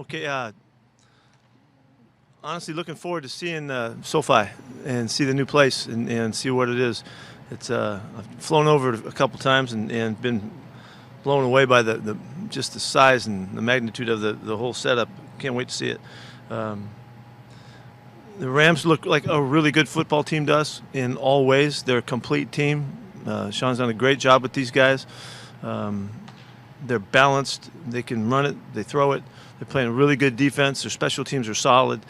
Okay. Honestly, looking forward to seeing SoFi and see the new place and see what it is. I've flown over it a couple times and been blown away by the just the size and the magnitude of the whole setup. Can't wait to see it. The Rams look like a really good football team to us in all ways. They're a complete team. Sean's done a great job with these guys. They're balanced. They can run it. They throw it. They're playing a really good defense. Their special teams are solid.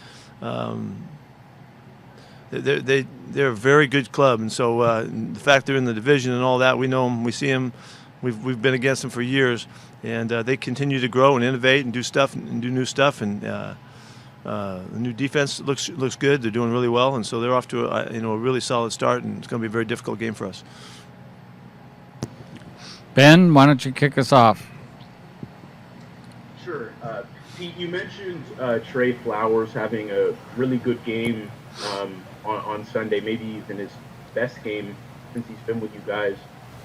They're a very good club, and so the fact they're in the division and all that, we know them. We see them. We've been against them for years, and they continue to grow and innovate and do stuff and do new stuff. And the new defense looks good. They're doing really well, and so they're off to a really solid start. And it's going to be a very difficult game for us. Ben, why don't you kick us off? Sure. Pete, you mentioned Trey Flowers having a really good game on Sunday, maybe even his best game since he's been with you guys.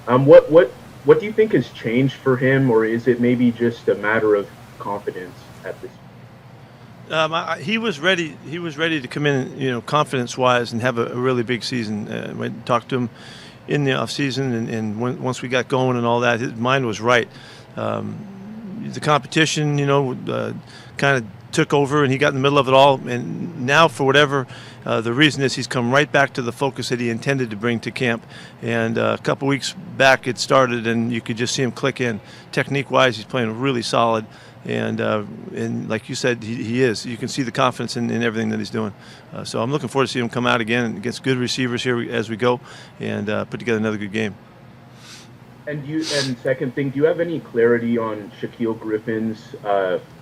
What do you think has changed for him, or is it maybe just a matter of confidence at this point? He was ready. He was ready to come in, confidence-wise, and have a really big season. I talked to him in the off season, and once we got going and all that, his mind was right. The competition, kind of took over, and he got in the middle of it all. And now, for whatever the reason is, he's come right back to the focus that he intended to bring to camp. And a couple weeks back, it started, and you could just see him click in. Technique-wise, he's playing really solid. And like you said, he is. You can see the confidence in everything that he's doing. So I'm looking forward to seeing him come out again against good receivers here as we go and put together another good game. And second thing, do you have any clarity on Shaquille Griffin's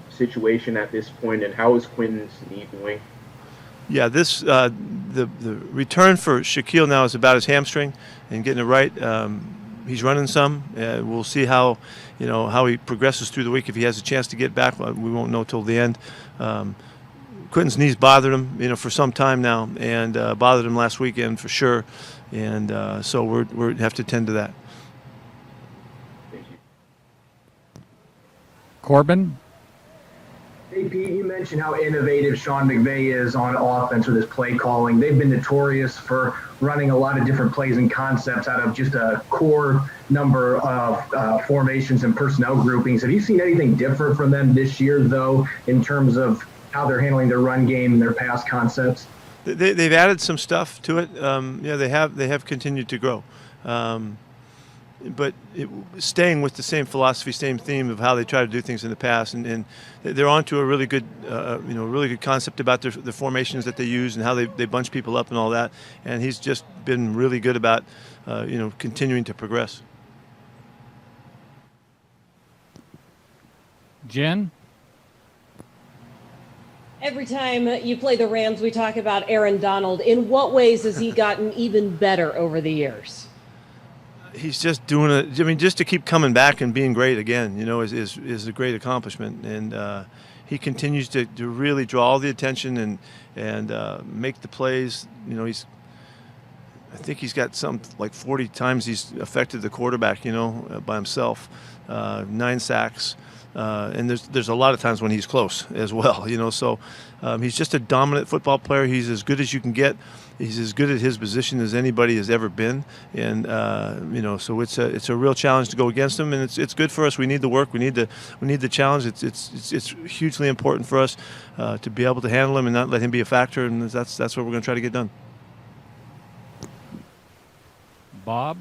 situation at this point, and how is Quinton's knee doing? Yeah, the return for Shaquille now is about his hamstring and getting it right. He's running some. We'll see how he progresses through the week. If he has a chance to get back, we won't know till the end. Quinton's knees bothered him, for some time now, and bothered him last weekend for sure. And so we have to tend to that. Thank you. Corbin? Hey, Pete, you mentioned how innovative Sean McVay is on offense with his play calling. They've been notorious for running a lot of different plays and concepts out of just a core number of formations and personnel groupings. Have you seen anything different from them this year, though, in terms of how they're handling their run game and their pass concepts? They've added some stuff to it. They have continued to grow. But staying with the same philosophy, same theme of how they try to do things in the past, and they're onto a really good, really good concept about the formations that they use and how they bunch people up and all that. And he's just been really good about, continuing to progress. Jen? Every time you play the Rams, we talk about Aaron Donald. In what ways has he gotten even better over the years? He's just doing it. I mean, just to keep coming back and being great again, is a great accomplishment. And he continues to really draw all the attention and make the plays. I think he's got like 40 times he's affected the quarterback, by himself. 9 sacks. And there's a lot of times when he's close as well, So he's just a dominant football player. He's as good as you can get. He's as good at his position as anybody has ever been, and so it's a real challenge to go against him, and it's good for us. We need the work, we need the challenge. It's hugely important for us to be able to handle him and not let him be a factor, and that's what we're going to try to get done. Bob?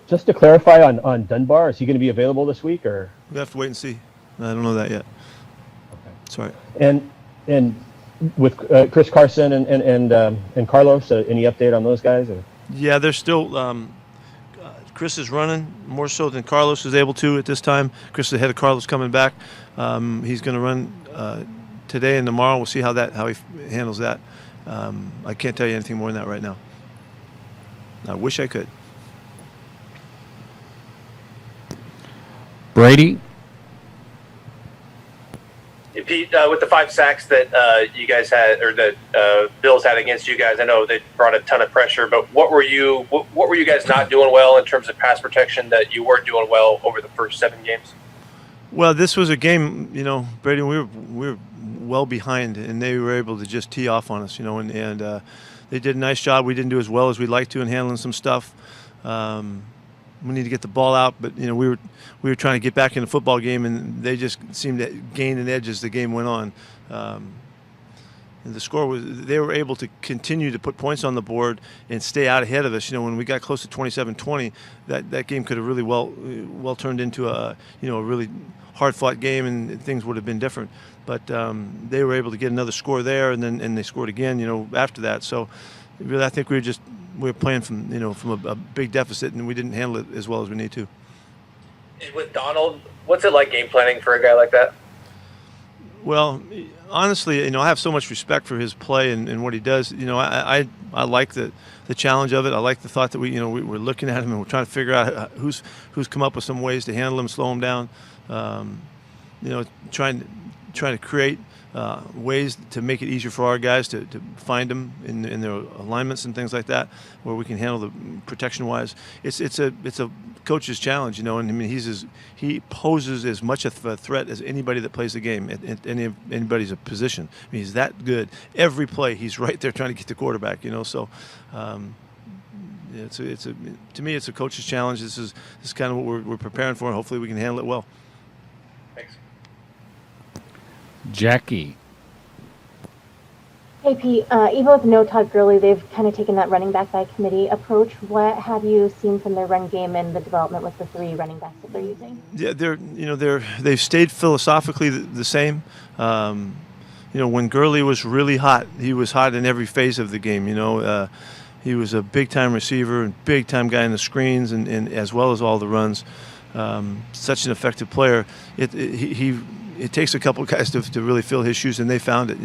Just to clarify on Dunbar, is he going to be available this week, or we have to wait and see? I don't know that yet. Okay. Sorry. And with Chris Carson and Carlos, any update on those guys? Or? Yeah, they're still. Chris is running more so than Carlos is able to at this time. Chris is ahead of Carlos coming back. He's going to run today and tomorrow. We'll see how he handles that. I can't tell you anything more than that right now. I wish I could. Brady? Hey, Pete, with the 5 sacks that you guys had, or that Bills had against you guys, I know they brought a ton of pressure. But what were you guys not doing well in terms of pass protection that you weren't doing well over the first 7 games? Well, this was a game, Brady. We were well behind, and they were able to just tee off on us, and they did a nice job. We didn't do as well as we'd like to in handling some stuff. We need to get the ball out, but we were trying to get back in the football game, and they just seemed to gain an edge as the game went on. And the score was they were able to continue to put points on the board and stay out ahead of us. When we got close to 27-20, that game could have really well turned into a really hard-fought game, and things would have been different. But they were able to get another score there, and they scored again, after that. So really, I think we were playing from a big deficit, and we didn't handle it as well as we need to. And with Donald, what's it like game planning for a guy like that? Well, honestly, I have so much respect for his play and what he does. I like the challenge of it. I like the thought that we're looking at him and we're trying to figure out who's come up with some ways to handle him, slow him down. Trying to create ways to make it easier for our guys to find them in their alignments and things like that, where we can handle the protection-wise. It's a coach's challenge, and I mean he poses as much of a threat as anybody that plays the game at anybody's position. I mean, he's that good. Every play, he's right there trying to get the quarterback. So. To me, it's a coach's challenge. This is kind of what we're preparing for, and hopefully we can handle it well. Thanks. Jackie. Hey, Pete, even with no Todd Gurley, they've kind of taken that running back by committee approach. What have you seen from their run game and the development with the 3 running backs that they're using? Yeah, they've stayed philosophically the same. When Gurley was really hot, he was hot in every phase of the game. He was a big-time receiver and big-time guy in the screens and as well as all the runs. Such an effective player. It takes a couple of guys to really fill his shoes, and they found it.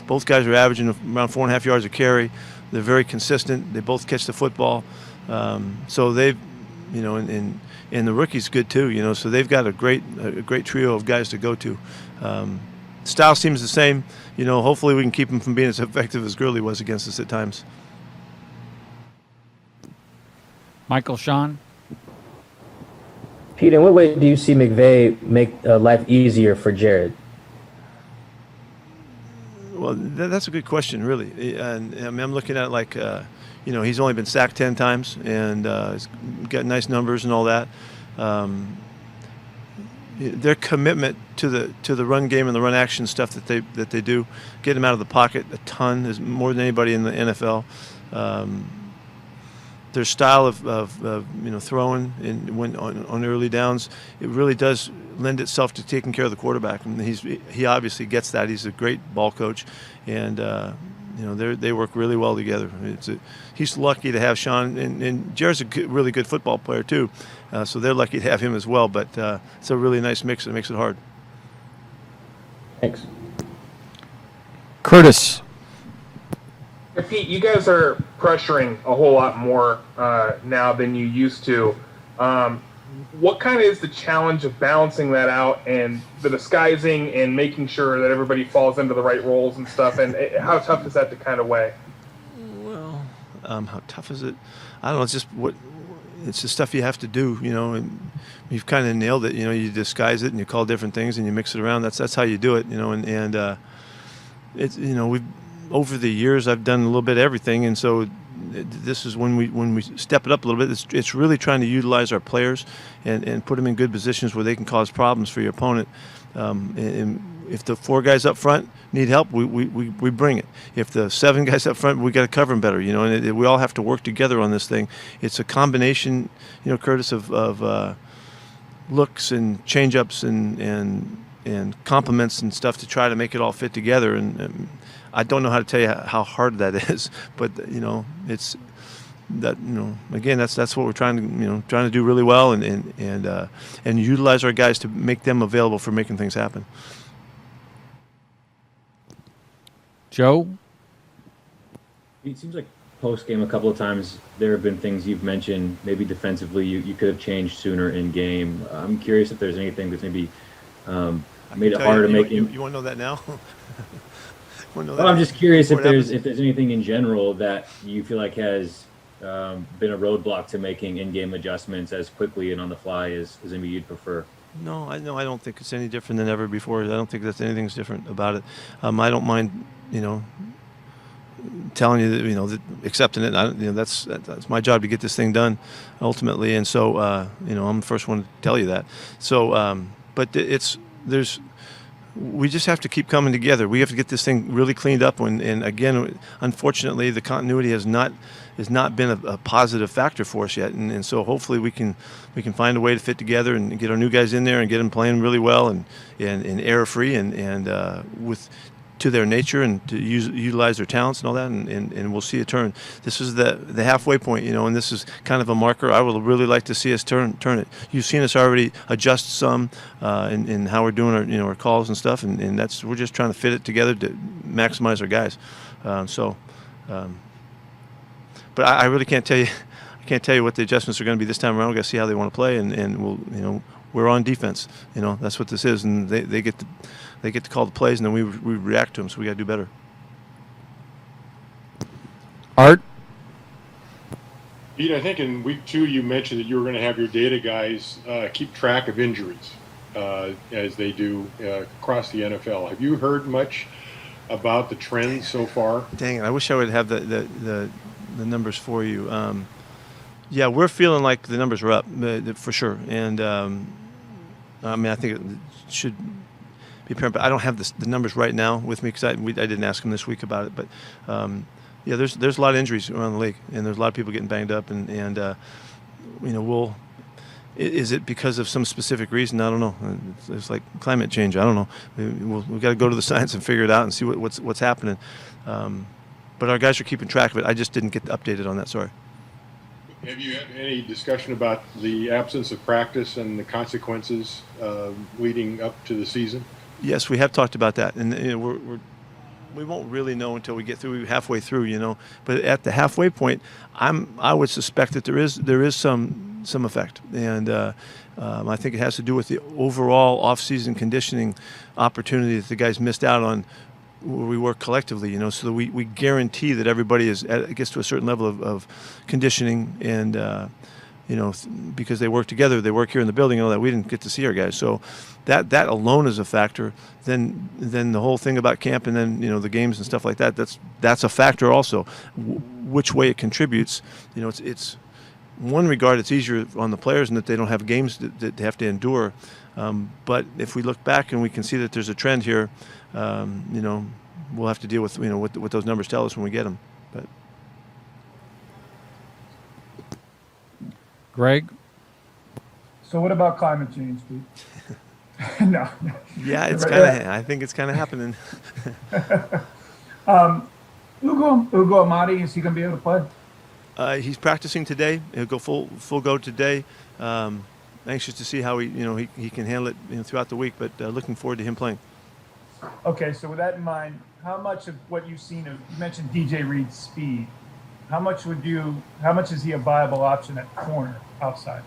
Both guys are averaging around 4.5 yards a carry. They're very consistent. They both catch the football. So they've, and the rookie's good too. So they've got a great trio of guys to go to. Style seems the same. Hopefully we can keep him from being as effective as Gurley was against us at times. Michael Sean. Pete, in what way do you see McVay make life easier for Jared? Well, that's a good question, really. And I mean, I'm looking at it like, he's only been sacked 10 times, and he's got nice numbers and all that. Their commitment to the run game and the run action stuff that they do, get him out of the pocket a ton, is more than anybody in the NFL. Their style of throwing on early downs, it really does lend itself to taking care of the quarterback. And he obviously gets that. He's a great ball coach, and they work really well together. He's lucky to have Sean, and Jared's a really good football player too, so they're lucky to have him as well. But it's a really nice mix that makes it hard. Thanks. Curtis. Hey, Pete, you guys are pressuring a whole lot more now than you used to. What kind of is the challenge of balancing that out and the disguising and making sure that everybody falls into the right roles and stuff? And how tough is that to kind of weigh? Well, how tough is it? I don't know. It's the stuff you have to do, and you've kind of nailed it. You disguise it and you call different things and you mix it around. That's how you do it, and it's, we've, over the years, I've done a little bit of everything, and so this is when we step it up a little bit. It's really trying to utilize our players and put them in good positions where they can cause problems for your opponent. And if the 4 guys up front need help, we bring it. If the 7 guys up front, we got to cover them better. And we all have to work together on this thing. It's a combination, Curtis, of looks and change-ups and compliments and stuff to try to make it all fit together. And I don't know how to tell you how hard that is, but it's that again that's what we're trying to do really well and utilize our guys to make them available for making things happen. Joe. It seems like post game a couple of times there have been things you've mentioned maybe defensively you could have changed sooner in game. I'm curious if there's anything that's maybe made it harder to make. You want to know that now? Well, I'm just curious if there's anything in general that you feel like has been a roadblock to making in-game adjustments as quickly and on the fly as maybe you'd prefer. No, I don't think it's any different than ever before. I don't think that anything's different about it. I don't mind, telling you that, that accepting it. That's my job to get this thing done, ultimately. And so, I'm the first one to tell you that. So, but we just have to keep coming together. We have to get this thing really cleaned up. And again, unfortunately, the continuity has not been a positive factor for us yet. And so hopefully we can find a way to fit together and get our new guys in there and get them playing really well and error free and with to their nature and to utilize their talents and all that, and we'll see a turn. This is the halfway point, and this is kind of a marker. I would really like to see us turn it. You've seen us already adjust some in how we're doing our calls and stuff, and we're just trying to fit it together to maximize our guys. But I really can't tell you. I can't tell you what the adjustments are going to be this time around. We've got to see how they want to play, and we'll we're on defense. That's what this is, and they get to call the plays, and then we react to them. So we got to do better. Art? Pete, I think in week 2 you mentioned that you were going to have your data guys keep track of injuries as they do across the NFL. Have you heard much about the trends so far? Dang it! I wish I would have the numbers for you. Yeah, we're feeling like the numbers are up for sure, and I think it should be apparent. But I don't have the numbers right now with me because I didn't ask him this week about it. But yeah, there's a lot of injuries around the league, and there's a lot of people getting banged up, and is it because of some specific reason? I don't know. It's like climate change. I don't know. We've got to go to the science and figure it out and see what's happening. But our guys are keeping track of it. I just didn't get updated on that. Sorry. Have you had any discussion about the absence of practice and the consequences leading up to the season? Yes, we have talked about that, and we won't really know until we get halfway through, But at the halfway point, I would suspect that there is some effect, and I think it has to do with the overall off-season conditioning opportunity that the guys missed out on. Where we work collectively, so that we guarantee that everybody gets to a certain level of conditioning, and because they work together, they work here in the building, and all that. We didn't get to see our guys, so that alone is a factor. Then the whole thing about camp, and then the games and stuff like that. That's a factor also. Which way it contributes, it's one regard it's easier on the players in that they don't have games that they have to endure. But if we look back and we can see that there's a trend here, we'll have to deal with what those numbers tell us when we get them. But Greg? So what about climate change, Pete? No. Yeah, I think it's kind of happening. Ugo Amadi, is he going to be able to play? He's practicing today. He'll go full go today. Anxious to see how he can handle it throughout the week, but looking forward to him playing. Okay, so with that in mind, how much of what you've seen you mentioned DJ Reed's speed? How much is he a viable option at corner outside?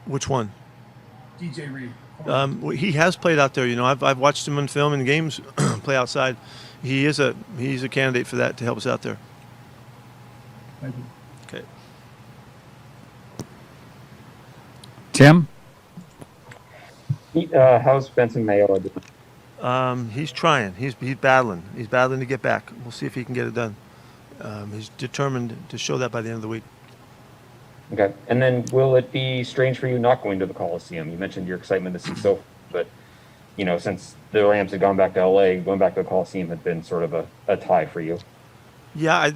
Which one? DJ Reed. He has played out there. I've watched him in film and games play outside. He's a candidate for that to help us out there. Thank you. Okay. Tim? How's Benson Mayowa doing? He's trying. He's battling. He's battling to get back. We'll see if he can get it done. He's determined to show that by the end of the week. Okay. And then will it be strange for you not going to the Coliseum? You mentioned your excitement to see Sophie, but, since the Rams had gone back to LA, going back to the Coliseum had been sort of a tie for you. Yeah, I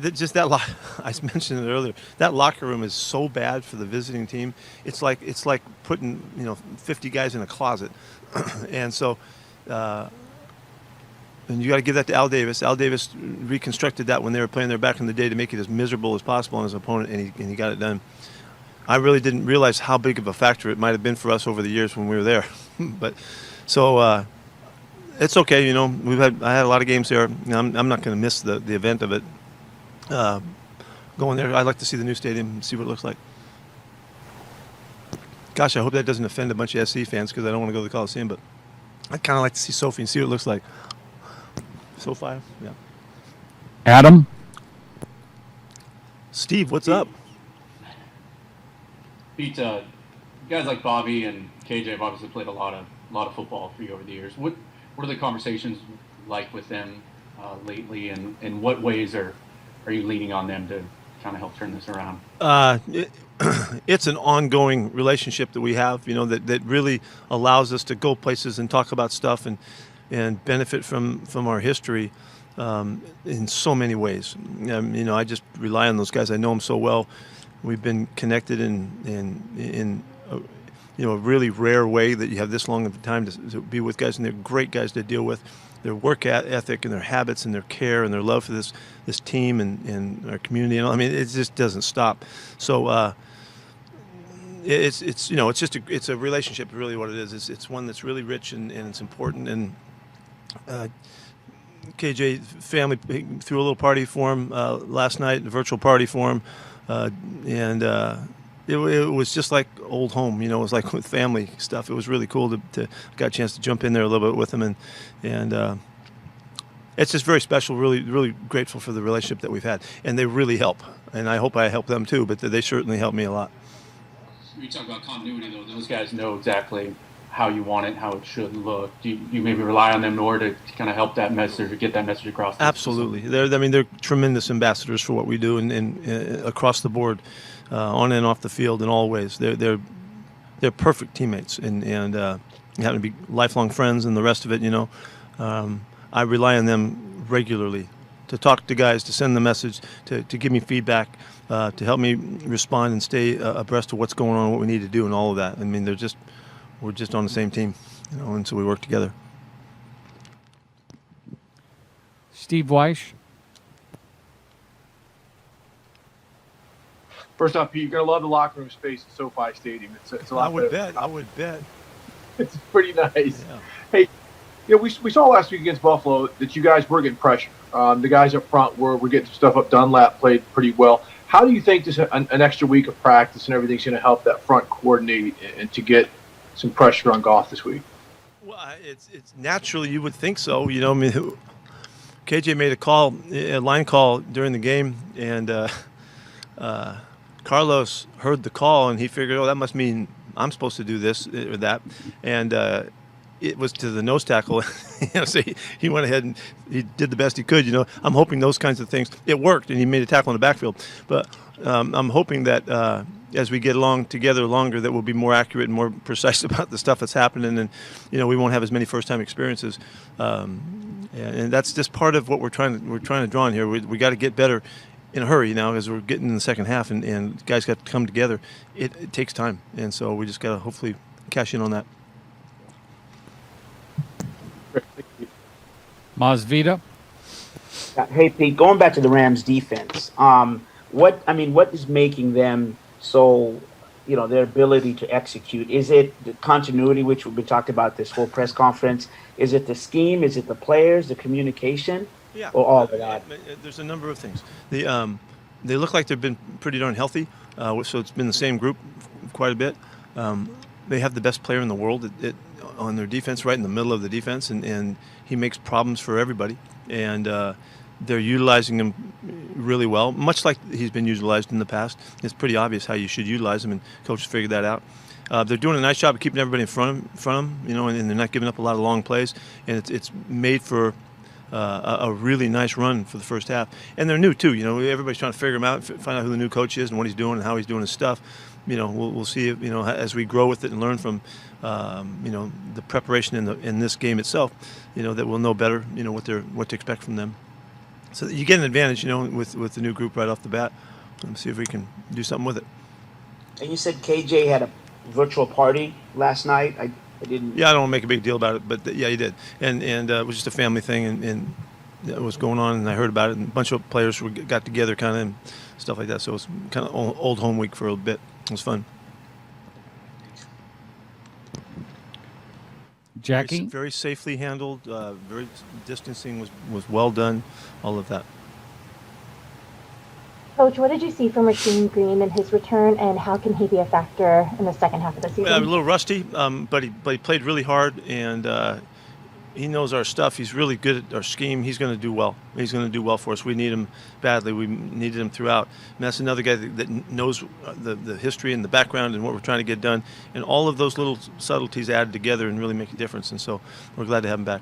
mentioned it earlier. That locker room is so bad for the visiting team. It's like putting 50 guys in a closet, and so and you got to give that to Al Davis. Al Davis reconstructed that when they were playing there back in the day to make it as miserable as possible on his opponent, and he got it done. I really didn't realize how big of a factor it might have been for us over the years when we were there, but so. It's okay, I had a lot of games there. I'm not going to miss the event of it. Going there, I'd like to see the new stadium and see what it looks like. Gosh, I hope that doesn't offend a bunch of SC fans because I don't want to go to the Coliseum, but I'd kind of like to see Sophie and see what it looks like. SoFi, yeah. Adam? Steve, what's up? Pete, guys like Bobby and KJ have obviously played a lot of football for you over the years. What are the conversations like with them lately, and in what ways are you leaning on them to kind of help turn this around? It's an ongoing relationship that we have, that really allows us to go places and talk about stuff and benefit from our history in so many ways. I just rely on those guys. I know them so well. We've been connected in a really rare way that you have this long of a time to be with guys, and they're great guys to deal with. Their work ethic and their habits and their care and their love for this team and our community. It just doesn't stop. So it's a relationship. Really, what it is. It's one that's really rich and it's important. And KJ family threw a little party for him last night, a virtual party for him, and it was just like old home. It was like with family stuff. It was really cool to got a chance to jump in there a little bit with him, and it's just very special. Really, really grateful for the relationship that we've had, and they really help. And I hope I help them too. But they certainly help me a lot. You talk about continuity, though. Those guys know exactly how you want it, how it should look. Do you maybe rely on them in order to kind of help that message or get that message across? Absolutely. They're tremendous ambassadors for what we do and across the board, on and off the field in all ways. They're perfect teammates and happen to be lifelong friends and the rest of it. I rely on them regularly to talk to guys, to send the message, to give me feedback, to help me respond and stay abreast of what's going on, what we need to do, and all of that. We're just on the same team, and so we work together. Steve Weish. First off, Pete, you're going to love the locker room space at SoFi Stadium. It's a lot better. I would bet. It's pretty nice. Yeah. Hey, we saw last week against Buffalo that you guys were getting pressure. The guys up front were getting some stuff up. Dunlap played pretty well. How do you think an extra week of practice and everything's going to help that front coordinate and to get some pressure on Goff this week? Well, it's naturally you would think so. KJ made a line call during the game, and Carlos heard the call, and he figured, that must mean I'm supposed to do this or that, and it was to the nose tackle. So he went ahead and he did the best he could. I'm hoping those kinds of things. It worked, and he made a tackle in the backfield. But I'm hoping that as we get along together longer, that we'll be more accurate and more precise about the stuff that's happening, and we won't have as many first-time experiences. And that's just part of what we're trying to draw on here. We got to get better in a hurry now, as we're getting in the second half, and guys got to come together. It takes time, and so we just got to hopefully cash in on that. Masvita. Hey, Pete, going back to the Rams defense, what is making them so, their ability to execute? Is it the continuity, which we've been talking about this whole press conference? Is it the scheme? Is it the players, the communication? Yeah. Or all of that? There's a number of things. They look like they've been pretty darn healthy, so it's been the same group quite a bit. They have the best player in the world on their defense, right in the middle of the defense, and he makes problems for everybody. And they're utilizing him really well, much like he's been utilized in the past. It's pretty obvious how you should utilize him, and coaches figured that out. They're doing a nice job of keeping everybody in front of them, and they're not giving up a lot of long plays. And it's made for a really nice run for the first half. And they're new too. Everybody's trying to figure him out, find out who the new coach is and what he's doing and how he's doing his stuff. We'll see. As we grow with it and learn from, the preparation in this game itself, that we'll know better, what to expect from them. So you get an advantage, with the new group right off the bat. And see if we can do something with it. And you said KJ had a virtual party last night. I didn't. Yeah, I don't want to make a big deal about it, but yeah, he did. And it was just a family thing, and it was going on, and I heard about it. And a bunch of players got together, kind of, and stuff like that. So it was kind of old home week for a bit. It was fun. Jackie? Very safely handled. Very distancing was well done. All of that. Coach, what did you see from Rasheem Green in his return, and how can he be a factor in the second half of the season? A little rusty, but he played really hard, and he knows our stuff. He's really good at our scheme. He's going to do well. He's going to do well for us. We need him badly. We needed him throughout. And that's another guy that knows the history and the background and what we're trying to get done. And all of those little subtleties added together and really make a difference. And so we're glad to have him back.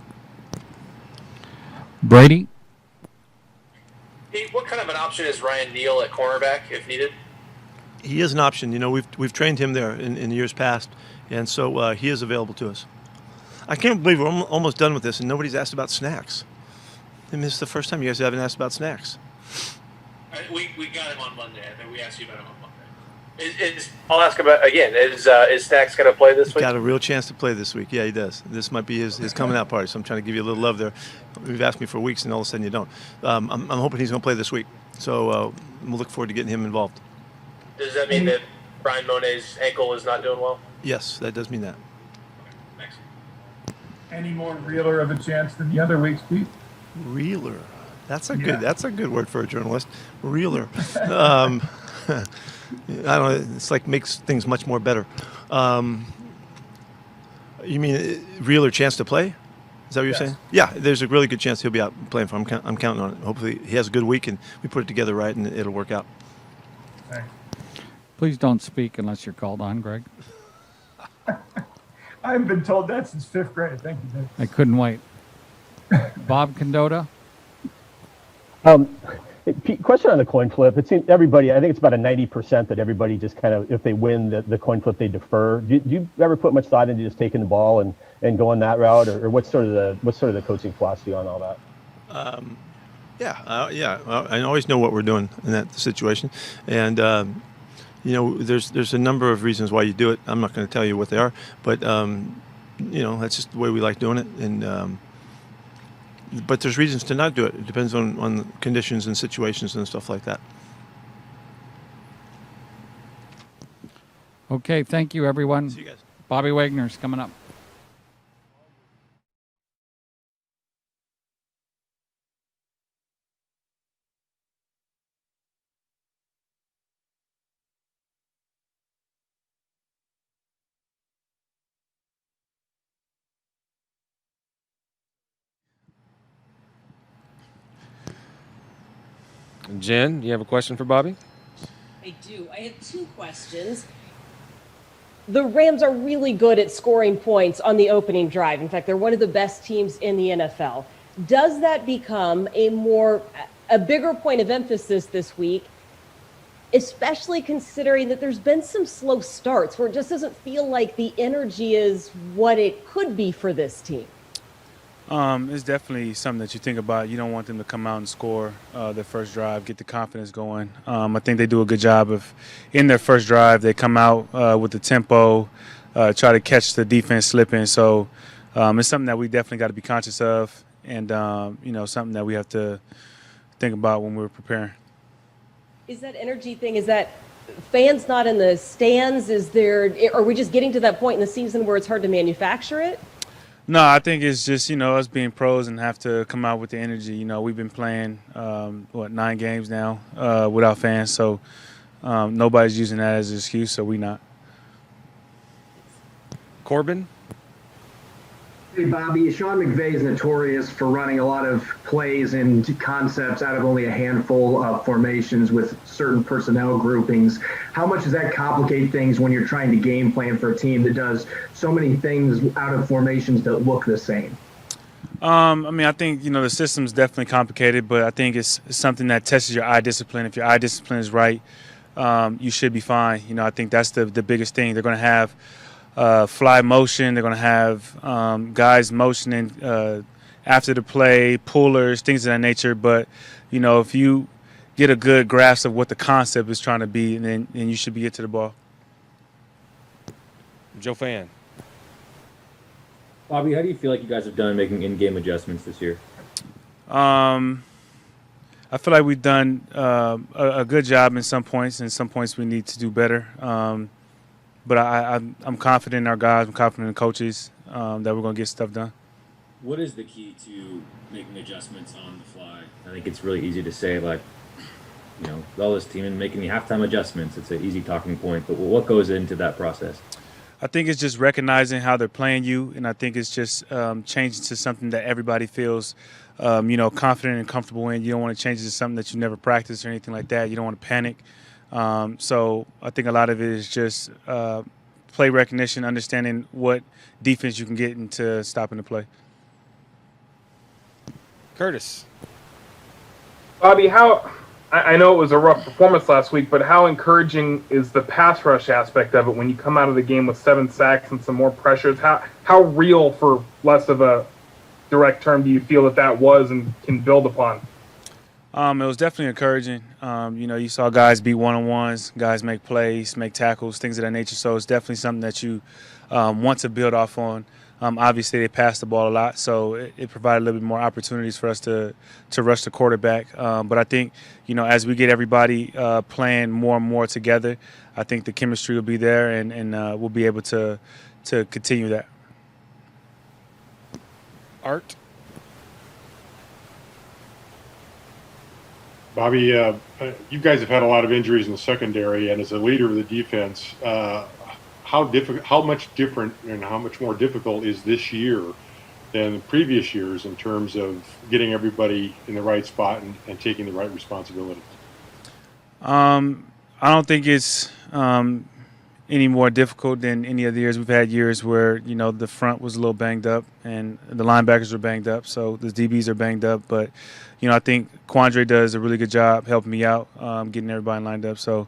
Brady? Pete, what kind of an option is Ryan Neal at cornerback if needed? He is an option. You know, we've trained him there in years past. And so he is available to us. I can't believe we're almost done with this and nobody's asked about snacks. I mean, this is the first time you guys haven't asked about snacks. We got him on Monday. I think we asked you about him on Monday. I'll ask about again. Is Snacks going to play this week? Got a real chance to play this week. Yeah, he does. This might be his coming out party. So I'm trying to give you a little love there. You've asked me for weeks and all of a sudden you don't. I'm hoping he's going to play this week. So we'll look forward to getting him involved. Does that mean that Brian Monet's ankle is not doing well? Yes, that does mean that. Thanks. Any more realer of a chance than the other weeks, Pete? Reeler. That's a good word for a journalist. Reeler. I don't know. It's like makes things much more better. You mean realer chance to play? Is that what you're saying? Yeah, there's a really good chance he'll be out playing for him. I'm counting on it. Hopefully he has a good week and we put it together right and it'll work out. Thanks. Please don't speak unless you're called on, Greg. I haven't been told that since 5th grade. Thank you, Dave. I couldn't wait. Bob Condota? Pete, question on the coin flip. It seems everybody, I think it's about a 90% that everybody just kind of, if they win the coin flip, they defer. Do you ever put much thought into just taking the ball and going that route, or what's sort of the coaching philosophy on all that? I always know what we're doing in that situation, and you know, there's a number of reasons why you do it. I'm not going to tell you what they are, but you know, that's just the way we like doing it, and but there's reasons to not do it. It depends on conditions and situations and stuff like that. Okay, thank you, everyone. See you guys. Bobby Wagner's coming up. Jen, you have a question for Bobby? I do. I have two questions. The Rams are really good at scoring points on the opening drive. In fact, they're one of the best teams in the NFL. Does that become a bigger point of emphasis this week, especially considering that there's been some slow starts where it just doesn't feel like the energy is what it could be for this team? It's definitely something that you think about. You don't want them to come out and score their first drive, get the confidence going. I think they do a good job of, in their first drive, they come out with the tempo, try to catch the defense slipping. So it's something that we definitely got to be conscious of, and you know, something that we have to think about when we're preparing. Is that energy thing, is that fans not in the stands? Are we just getting to that point in the season where it's hard to manufacture it? No, I think it's just, you know, us being pros and have to come out with the energy. You know, we've been playing, 9 games now without fans, so nobody's using that as an excuse, so we not. Corbin? Hey, Bobby, Sean McVay is notorious for running a lot of plays and concepts out of only a handful of formations with certain personnel groupings. How much does that complicate things when you're trying to game plan for a team that does so many things out of formations that look the same? I mean, I think, you know, the system's definitely complicated, but I think it's something that tests your eye discipline. If your eye discipline is right, you should be fine. You know, I think that's the biggest thing. They're going to have fly motion. They're going to have guys motioning after the play, pullers, things of that nature. But, you know, if you get a good grasp of what the concept is trying to be, then you should be get to the ball. Joe Fan. Bobby, how do you feel like you guys have done making in-game adjustments this year? I feel like we've done a good job in some points, and some points we need to do better. But I'm confident in our guys. I'm confident in the coaches that we're going to get stuff done. What is the key to making adjustments on the fly? I think it's really easy to say, like, you know, well, this team and making the halftime adjustments. It's an easy talking point. But what goes into that process? I think it's just recognizing how they're playing you, and I think it's just changing to something that everybody feels, confident and comfortable in. You don't want to change it to something that you never practiced or anything like that. You don't want to panic. So I think a lot of it is just play recognition, understanding what defense you can get into stopping the play. Curtis. Bobby, I know it was a rough performance last week, but how encouraging is the pass rush aspect of it when you come out of the game with 7 sacks and some more pressures? How real, for less of a direct term, do you feel that was and can build upon? It was definitely encouraging. You saw guys beat one-on-ones, guys make plays, make tackles, things of that nature. So it's definitely something that you want to build off on. Obviously, they passed the ball a lot, so it provided a little bit more opportunities for us to rush the quarterback. But I think, as we get everybody playing more and more together, I think the chemistry will be there, and we'll be able to continue that. Art. Bobby, you guys have had a lot of injuries in the secondary, and as a leader of the defense, how much different and how much more difficult is this year than previous years in terms of getting everybody in the right spot and taking the right responsibility? I don't think it's any more difficult than any of the years. We've had years where, the front was a little banged up and the linebackers were banged up, so the DBs are banged up. But, I think Quandre does a really good job helping me out, getting everybody lined up. So,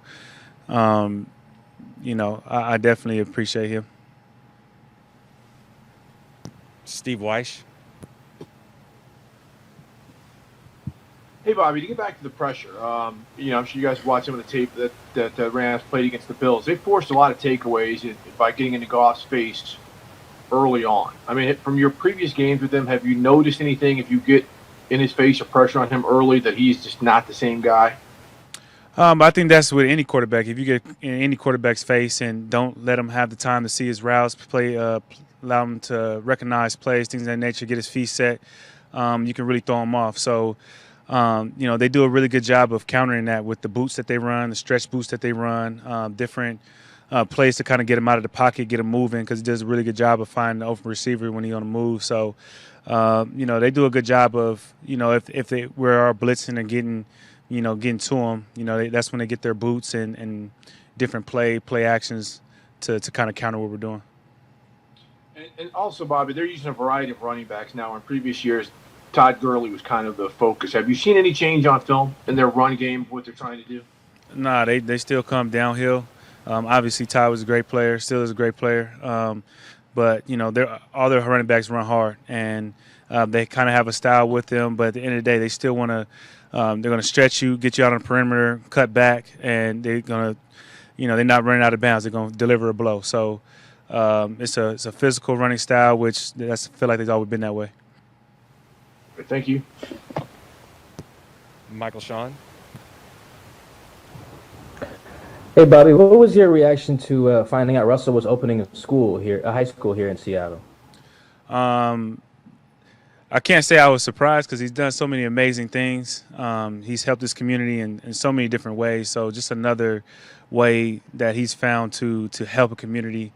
I definitely appreciate him. Steve Weish. Hey, Bobby, to get back to the pressure, I'm sure you guys watched some of the tape that the Rams played against the Bills. They forced a lot of takeaways by getting into Goff's face early on. I mean, from your previous games with them, have you noticed anything if you get in his face or pressure on him early that he's just not the same guy? I think that's with any quarterback. If you get in any quarterback's face and don't let him have the time to see his routes, allow him to recognize plays, things of that nature, get his feet set, you can really throw him off. So, they do a really good job of countering that with the boots that they run, the stretch boots that they run, different plays to kind of get him out of the pocket, get him moving, because he does a really good job of finding the open receiver when he's on the move. So, they do a good job of, if they are blitzing and getting to them, that's when they get their boots and different play actions to kind of counter what we're doing. And also, Bobby, they're using a variety of running backs now. In previous years, Todd Gurley was kind of the focus. Have you seen any change on film in their run game, what they're trying to do? Nah, they still come downhill. Obviously, Todd was a great player, still is a great player. But, all their running backs run hard, and they kind of have a style with them. But at the end of the day, they still want to they're going to stretch you, get you out on the perimeter, cut back, and they're going to, they're not running out of bounds. They're going to deliver a blow. So it's a physical running style, which I feel like they've always been that way. Thank you. Michael Sean. Hey, Bobby, what was your reaction to finding out Russell was opening a high school here in Seattle? I can't say I was surprised because he's done so many amazing things. He's helped his community in so many different ways. So just another way that he's found to help a community.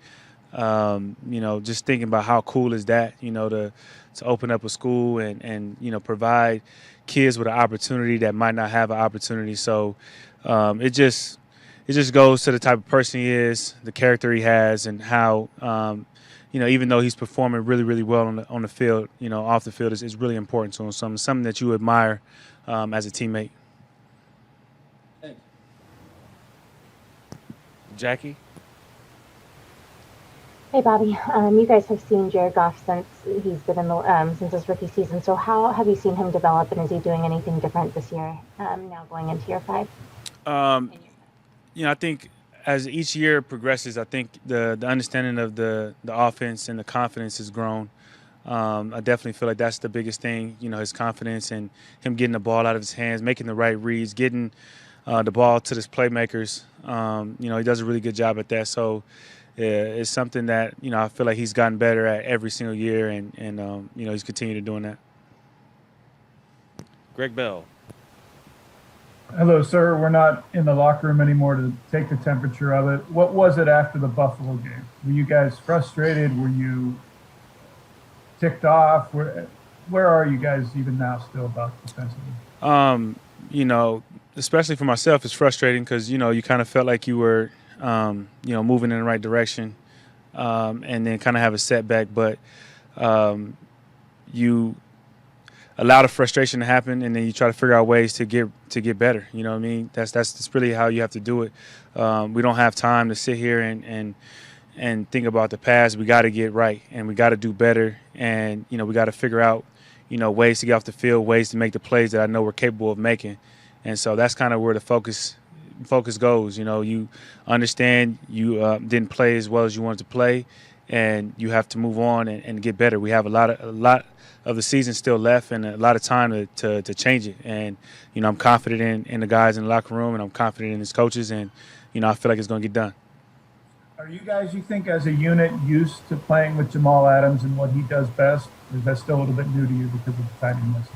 Just thinking about how cool is that, to open up a school and provide kids with an opportunity that might not have an opportunity. So it just goes to the type of person he is, the character he has, and how even though he's performing really, really well on the field, off the field is really important to him. Something that you admire as a teammate. Jackie. Hey, Bobby. You guys have seen Jared Goff since he's been in the since his rookie season. So how have you seen him develop, and is he doing anything different this year? Now going into year 5. I think as each year progresses, I think the understanding of the offense and the confidence has grown. I definitely feel like that's the biggest thing. His confidence and him getting the ball out of his hands, making the right reads, getting the ball to his playmakers. He does a really good job at that. So. It's something that, I feel like he's gotten better at every single year, and he's continued doing that. Greg Bell. Hello, sir. We're not in the locker room anymore to take the temperature of it. What was it after the Buffalo game? Were you guys frustrated? Were you ticked off? Where are you guys even now still about defensively? You know, especially for myself, it's frustrating because, you know, you kind of felt like you were, moving in the right direction, and then kind of have a setback. But you allow the frustration to happen, and then you try to figure out ways to get better. You know what I mean? That's really how you have to do it. We don't have time to sit here and think about the past. We got to get right, and we got to do better, and we got to figure out ways to get off the field, ways to make the plays that I know we're capable of making. And so that's kind of where the focus goes. You understand you didn't play as well as you wanted to play, and you have to move on and get better. We have a lot of the season still left and a lot of time to change it. And I'm confident in the guys in the locker room, and I'm confident in his coaches, and I feel like it's going to get done. Are you guys, you think, as a unit, used to playing with Jamal Adams and what he does best? Or is that still a little bit new to you because of the timing list?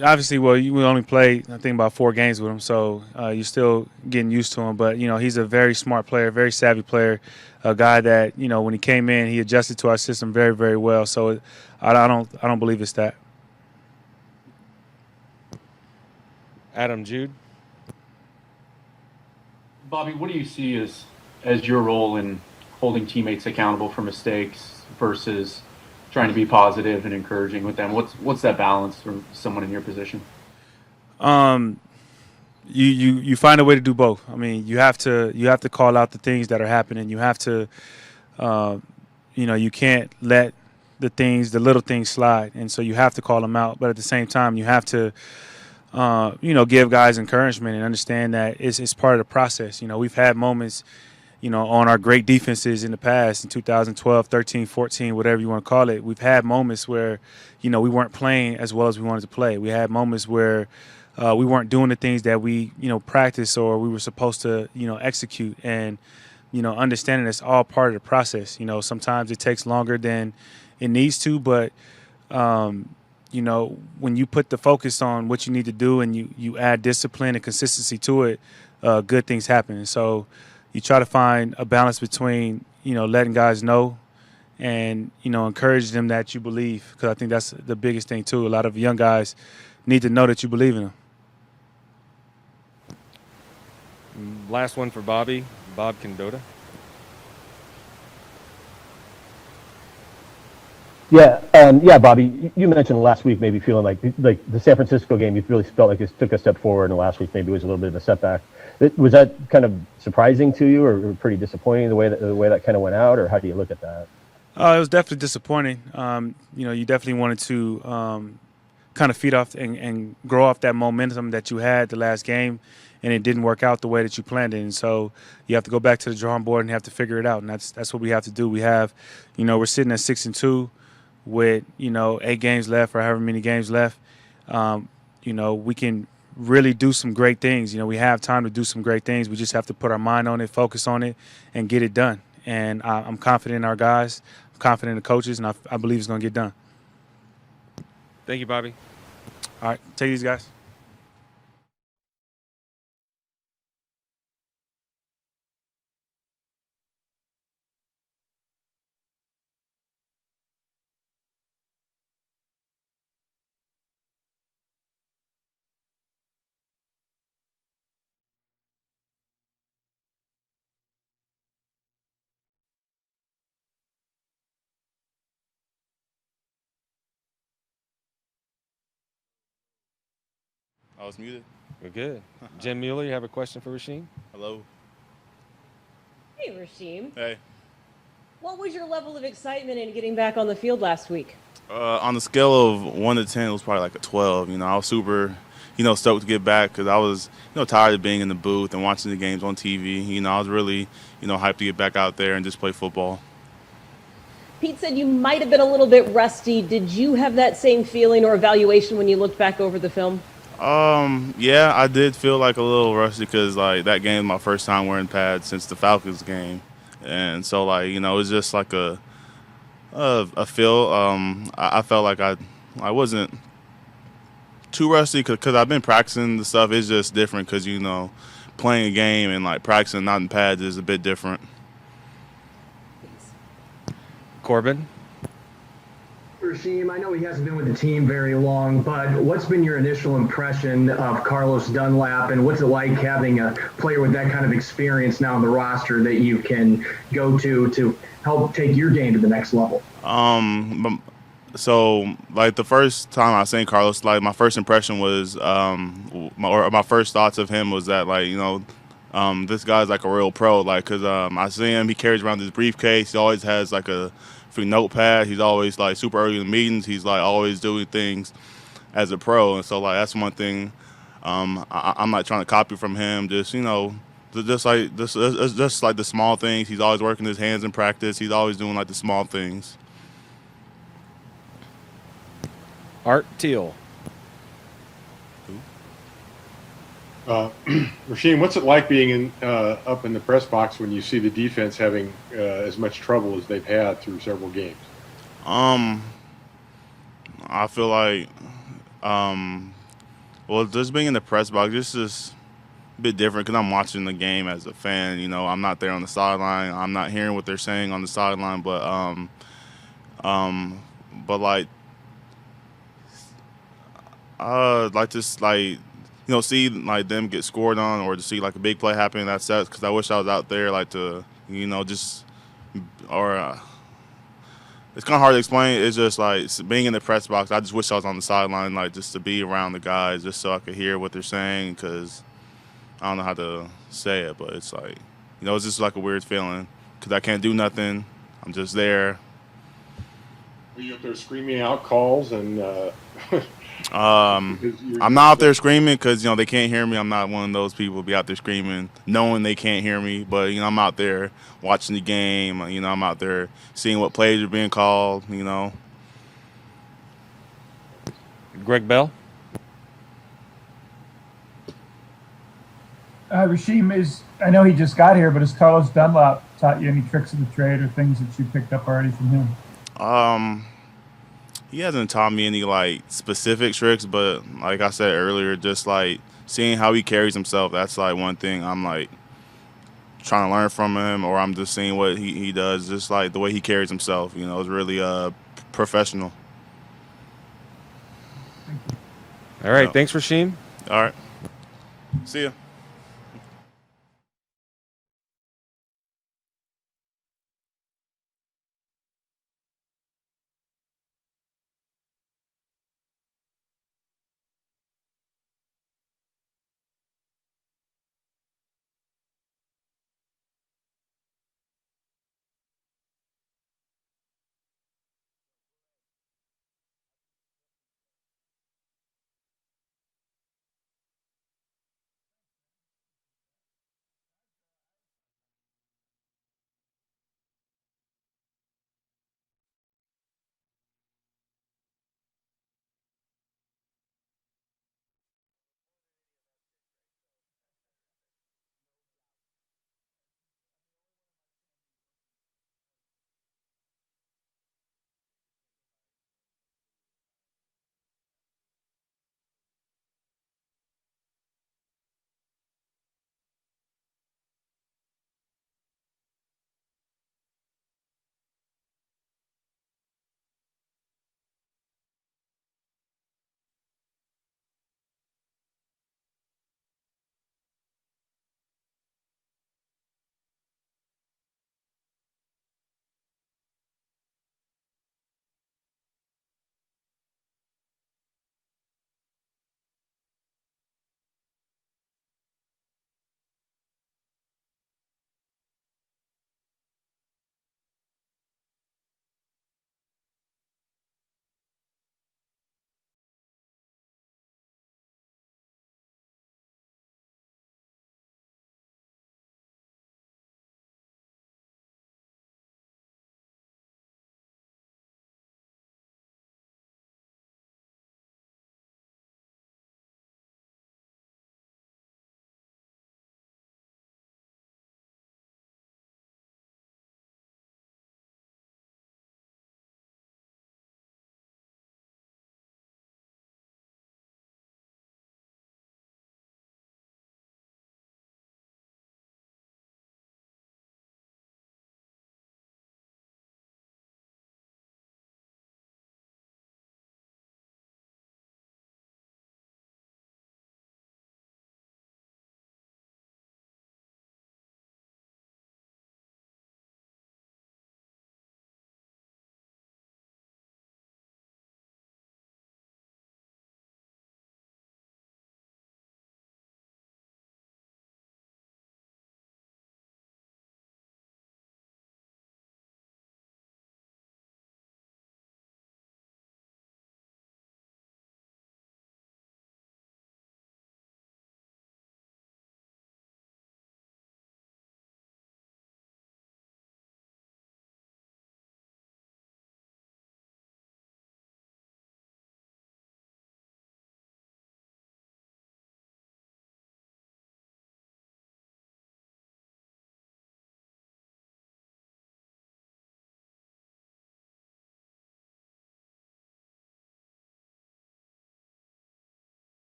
Obviously, well, we only played, I think, about 4 games with him, so you're still getting used to him. But, he's a very smart player, very savvy player, a guy that, when he came in, he adjusted to our system very, very well. So I don't believe it's that. Adam Jude. Bobby, what do you see as your role in holding teammates accountable for mistakes versus trying to be positive and encouraging with them? What's that balance from someone in your position? You find a way to do both. I mean, you have to call out the things that are happening. You have to, you can't let the little things slide, and so you have to call them out. But at the same time, you have to, give guys encouragement and understand that it's part of the process. We've had moments, on our great defenses in the past, in 2012, 13, 14, whatever you want to call it. We've had moments where, we weren't playing as well as we wanted to play. We had moments where we weren't doing the things that we, practice or we were supposed to, execute. And, understanding it's all part of the process. Sometimes it takes longer than it needs to, but, when you put the focus on what you need to do and you add discipline and consistency to it, good things happen. And so you try to find a balance between, letting guys know and, encourage them that you believe, because I think that's the biggest thing too. A lot of young guys need to know that you believe in them. Last one for Bobby, Bob Condota. Yeah, Bobby, you mentioned last week maybe feeling like the San Francisco game, you really felt like it took a step forward, and last week maybe was a little bit of a setback. Was that kind of surprising to you, or pretty disappointing the way that kind of went out, or how do you look at that? It was definitely disappointing. You definitely wanted to kind of feed off and grow off that momentum that you had the last game, and it didn't work out the way that you planned it. And so you have to go back to the drawing board and have to figure it out, and that's what we have to do. We have, we're sitting at 6-2 with 8 games left or however many games left. We can really do some great things. We have time to do some great things. We just have to put our mind on it, focus on it, and get it done. And I'm confident in our guys. I'm confident in the coaches, and I believe it's going to get done. Thank you, Bobby. All right, take these guys. I was muted. We're good. Jim Mueller, you have a question for Rasheem? Hello. Hey, Rasheem. Hey. What was your level of excitement in getting back on the field last week? On the scale of 1 to 10, it was probably like a 12. I was super, stoked to get back because I was, tired of being in the booth and watching the games on TV. I was really, hyped to get back out there and just play football. Pete said you might have been a little bit rusty. Did you have that same feeling or evaluation when you looked back over the film? Yeah, I did feel like a little rusty because that game was my first time wearing pads since the Falcons game, and so it was just like a feel. I felt like I wasn't too rusty because I've been practicing the stuff. It's just different because playing a game and like practicing not in pads is a bit different. Corbin. Rasheem, I know he hasn't been with the team very long, but what's been your initial impression of Carlos Dunlap, and what's it like having a player with that kind of experience now on the roster that you can go to help take your game to the next level? So like the first time I seen Carlos, like my first impression was, my first thoughts of him was that this guy's like a real pro. Like, cause I see him, he carries around this briefcase. He always has like a free notepad. He's always like super early in the meetings. He's like always doing things as a pro. And so like that's one thing I'm not trying to copy from him. Just like the small things. He's always working his hands in practice. He's always doing like the small things. Art Teal. Rasheem, what's it like being up in the press box when you see the defense having as much trouble as they've had through several games? I feel like, just being in the press box, this is a bit different because I'm watching the game as a fan. I'm not there on the sideline. I'm not hearing what they're saying on the sideline, but see like them get scored on, or to see like a big play happen. That sucks because I wish I was out there, like to it's kind of hard to explain. It's just like being in the press box. I just wish I was on the sideline, like just to be around the guys, just so I could hear what they're saying. Because I don't know how to say it, but it's like it's just like a weird feeling because I can't do nothing. I'm just there. Are you up there screaming out calls and? I'm not out there screaming because they can't hear me. I'm not one of those people to be out there screaming, knowing they can't hear me. But I'm out there watching the game. I'm out there seeing what plays are being called. Greg Bell. Rasheem, I know he just got here, but has Carlos Dunlap taught you any tricks of the trade or things that you picked up already from him? He hasn't taught me any like specific tricks, but like I said earlier, just like seeing how he carries himself, that's like one thing I'm like trying to learn from him, or I'm just seeing what he does, just like the way he carries himself, is really professional. All right, thanks, Rasheem. All right. See ya.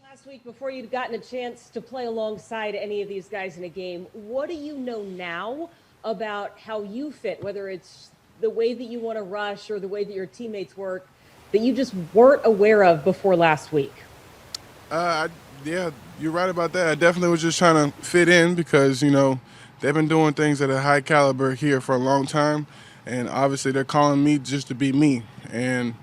Last week, before you'd gotten a chance to play alongside any of these guys in a game, what do you know now about how you fit, whether it's the way that you want to rush or the way that your teammates work, that you just weren't aware of before last week? Yeah, you're right about that. I definitely was just trying to fit in because, they've been doing things at a high caliber here for a long time. And obviously they're calling me just to be me. And,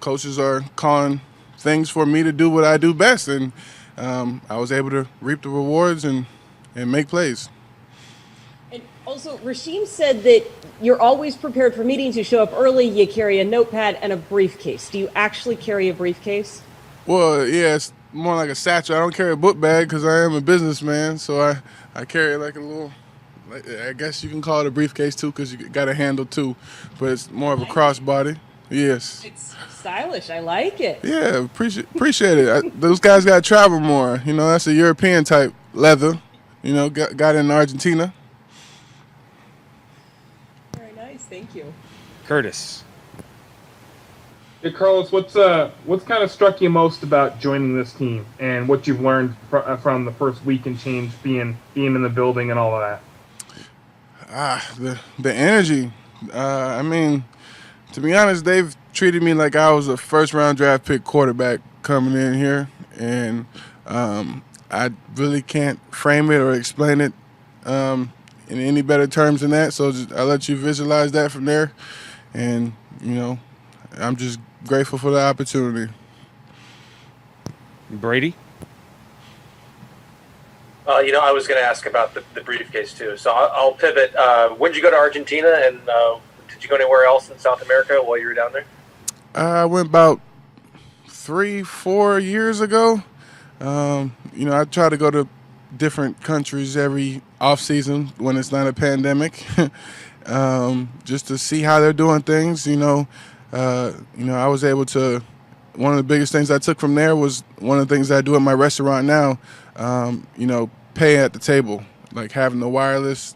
coaches are calling things for me to do what I do best. And I was able to reap the rewards and make plays. And also, Rasheem said that you're always prepared for meetings. You show up early, you carry a notepad and a briefcase. Do you actually carry a briefcase? Well, yeah, it's more like a satchel. I don't carry a book bag because I am a businessman. So I carry like a little, I guess you can call it a briefcase too because you got a handle too. But it's more of a crossbody. Yes. It's stylish. I like it. Yeah, appreciate it. Those guys got to travel more. That's a European type leather. Got it in Argentina. Very nice. Thank you. Curtis. Hey, Carlos, what's kind of struck you most about joining this team and what you've learned from the first week and change being in the building and all of that? The energy. To be honest, they've treated me like I was a first-round draft pick quarterback coming in here, and I really can't frame it or explain it in any better terms than that. So I'll let you visualize that from there, and I'm just grateful for the opportunity. Brady? I was going to ask about the briefcase too. So I'll pivot. When did you go to Argentina, and did you go anywhere else in South America while you were down there? I went about 3-4 years ago. I try to go to different countries every off season when it's not a pandemic, just to see how they're doing things. I was able to. One of the biggest things I took from there was one of the things I do at my restaurant now. Pay at the table, like having the wireless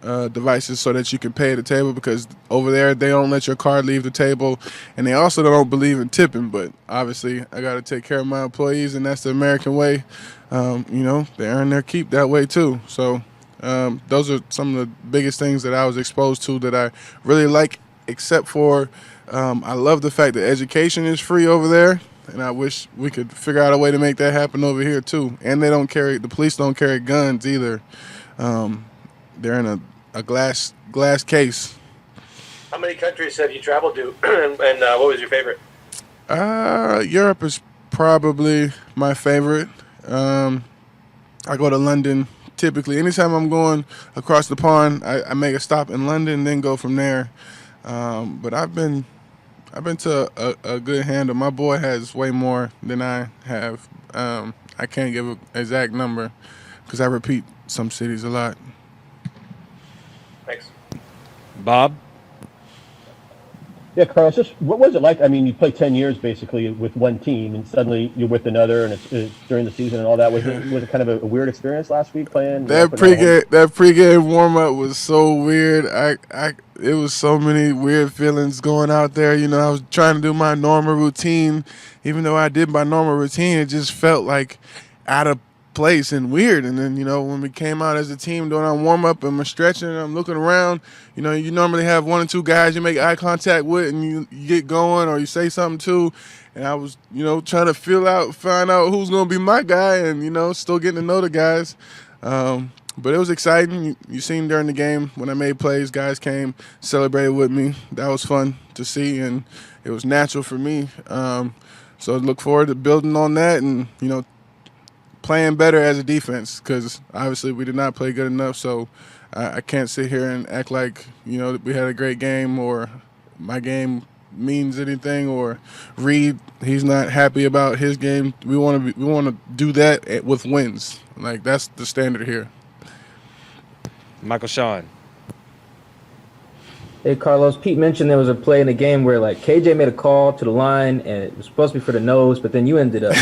devices so that you can pay at the table, because over there they don't let your card leave the table, and they also don't believe in tipping. But obviously I got to take care of my employees, and that's the American way. They earn their keep that way too. So those are some of the biggest things that I was exposed to that I really like, except for I love the fact that education is free over there, and I wish we could figure out a way to make that happen over here too. And the police don't carry guns either. They're in a glass case. How many countries have you traveled to, and what was your favorite? Europe is probably my favorite. I go to London typically. Anytime I'm going across the pond, I make a stop in London, then go from there. But I've been to a good handle. My boy has way more than I have. I can't give an exact number because I repeat some cities a lot. Thanks. Bob? Yeah, Carlos, what was it like? I mean, you played 10 years basically with one team, and suddenly you're with another, and it's during the season and all that. Was it kind of a weird experience last week playing? That pregame warm up was so weird. It was so many weird feelings going out there. I was trying to do my normal routine. Even though I did my normal routine, it just felt like out of place and weird. And then, when we came out as a team doing our warm up and we're stretching and I'm looking around, you normally have one or two guys you make eye contact with and you get going or you say something to. And I was, trying to find out who's going to be my guy and, still getting to know the guys. But it was exciting. You seen during the game when I made plays, guys came, celebrated with me. That was fun to see, and it was natural for me. So I look forward to building on that and, playing better as a defense, because obviously we did not play good enough. So I can't sit here and act like, we had a great game or my game means anything, or Reed, he's not happy about his game. We want to do that with wins. Like, that's the standard here. Michael Sean. Hey, Carlos, Pete mentioned there was a play in the game where, like, KJ made a call to the line, and it was supposed to be for the nose, but then you ended up.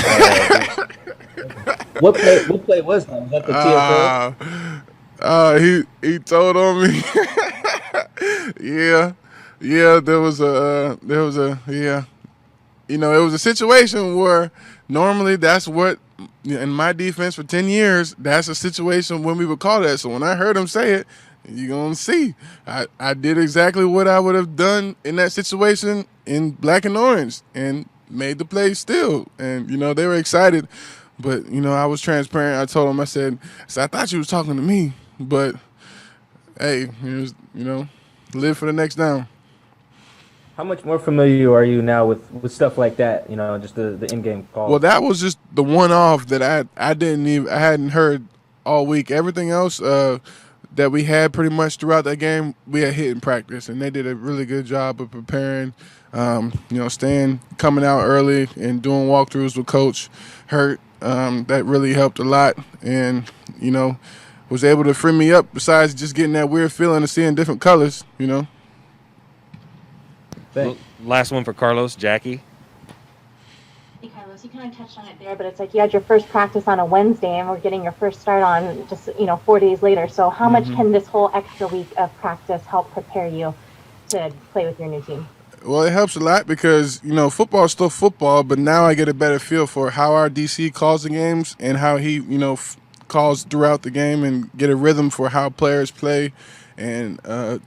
What play was that? Was that the TFL? He told on me. Yeah, there was a you know, it was a situation where normally that's what, in my defense for 10 years, that's a situation when we would call that. So when I heard him say it, you're going to see. I did exactly what I would have done in that situation in black and orange and made the play still. And, you know, they were excited. But, you know, I was transparent. I told him, I said, I thought you was talking to me. But, hey, you know, live for the next down. How much more familiar are you now with stuff like that? You know, just the in-game call. Well, that was just the one-off that I hadn't heard all week. Everything else that we had pretty much throughout that game, we had hit in practice, and they did a really good job of preparing. You know, coming out early and doing walkthroughs with Coach Hurt. That really helped a lot, and you know, was able to free me up. Besides just getting that weird feeling of seeing different colors, you know. Last one for Carlos, Jackie. Hey, Carlos, you kind of touched on it there, but it's like you had your first practice on a Wednesday, and we're getting your first start on just 4 days later. So how much can this whole extra week of practice help prepare you to play with your new team? Well, it helps a lot because, you know, football is still football, but now I get a better feel for how our DC calls the games and how he, you know, calls throughout the game and get a rhythm for how players play and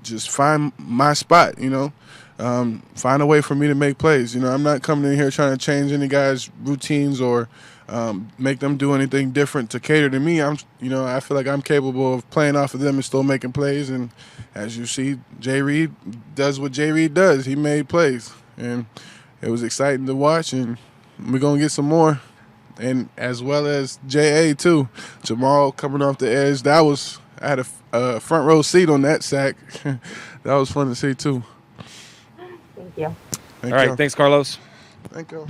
just find my spot, you know. Find a way for me to make plays. You know, I'm not coming in here trying to change any guys' routines or make them do anything different to cater to me. I feel like I'm capable of playing off of them and still making plays. And as you see, Jay Reed does what Jay Reed does. He made plays, and it was exciting to watch. And we're gonna get some more, and as well as JA too. Jamal coming off the edge. I had a front row seat on that sack. That was fun to see too. Thank you. All right, thanks, Carlos. Thank you.